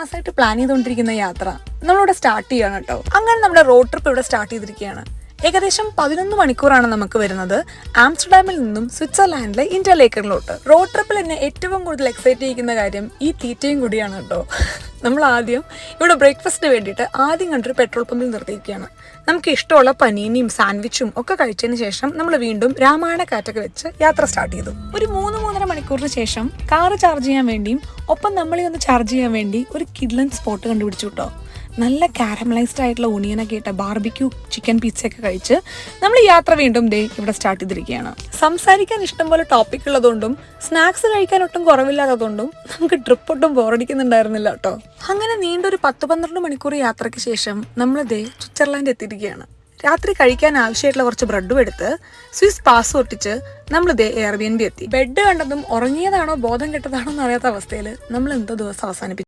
മാസമായിട്ട് പ്ലാൻ ചെയ്തുകൊണ്ടിരിക്കുന്ന യാത്ര നമ്മളിവിടെ സ്റ്റാർട്ട് ചെയ്യണം കേട്ടോ. അങ്ങനെ നമ്മുടെ റോഡ് ട്രിപ്പ് ഇവിടെ സ്റ്റാർട്ട് ചെയ്തിരിക്കുകയാണ്. ഏകദേശം 11 മണിക്കൂറാണ് നമുക്ക് വരുന്നത് ആംസ്റ്റർഡാമിൽ നിന്നും സ്വിറ്റ്സർലാൻഡിലെ ഇന്റർലേക്കറിലോട്ട്. റോഡ് ട്രിപ്പിൽ എന്നെ ഏറ്റവും കൂടുതൽ എക്സൈറ്റ് ചെയ്യിക്കുന്ന കാര്യം ഈ തീറ്റയും കൂടിയാണ് കേട്ടോ. നമ്മൾ ആദ്യം ഇവിടെ ബ്രേക്ക്ഫാസ്റ്റിന് വേണ്ടിയിട്ട് ആദ്യം കണ്ടൊരു പെട്രോൾ പമ്പിൽ നിർത്തിയിരിക്കുകയാണ്. നമുക്ക് ഇഷ്ടമുള്ള പനീനിയും സാൻഡ്വിച്ചും ഒക്കെ കഴിച്ചതിന് ശേഷം നമ്മൾ വീണ്ടും രാമായണ കാറ്റൊക്കെ വെച്ച് യാത്ര സ്റ്റാർട്ട് ചെയ്തു. ഒരു 3-3.5 മണിക്കൂറിന് ശേഷം കാറ് ചാർജ് ചെയ്യാൻ വേണ്ടിയും ഒപ്പം നമ്മളെ ഒന്ന് ചാർജ് ചെയ്യാൻ വേണ്ടി ഒരു കിഡ്ലൻ സ്പോട്ട് കണ്ടുപിടിച്ചു കേട്ടോ. നല്ല കാരമലൈസ്ഡ് ആയിട്ടുള്ള ഒണിയനൊക്കെ ഇട്ട ബാർബിക്യൂ ചിക്കൻ പിസ്സയൊക്കെ കഴിച്ച് നമ്മൾ യാത്ര വീണ്ടും ഇവിടെ സ്റ്റാർട്ട് ചെയ്തിരിക്കുകയാണ്. സംസാരിക്കാൻ ഇഷ്ടംപോലെ ടോപ്പിക് ഉള്ളതുകൊണ്ടും സ്നാക്സ് കഴിക്കാൻ ഒട്ടും കുറവില്ലാത്തതുകൊണ്ടും നമുക്ക് ട്രിപ്പ് ഒട്ടും ബോറടിക്കുന്നുണ്ടായിരുന്നില്ല കേട്ടോ. അങ്ങനെ നീണ്ടൊരു 10-12 മണിക്കൂർ യാത്രയ്ക്ക് ശേഷം നമ്മൾ സ്വിറ്റ്സർലാൻഡ് എത്തിയിരിക്കുകയാണ്. രാത്രി കഴിക്കാൻ ആവശ്യമായിട്ടുള്ള കുറച്ച് ബ്രെഡും എടുത്ത് സ്വിസ് പാസ് ഒട്ടിച്ച് നമ്മൾ എയർബിഎൻബി എത്തി. ബെഡ് കണ്ടതും ഉറങ്ങിയതാണോ ബോധം കെട്ടതാണോ എന്നറിയാത്ത അവസ്ഥയിൽ നമ്മൾ എന്തോ ദിവസം അവസാനിപ്പിച്ചു.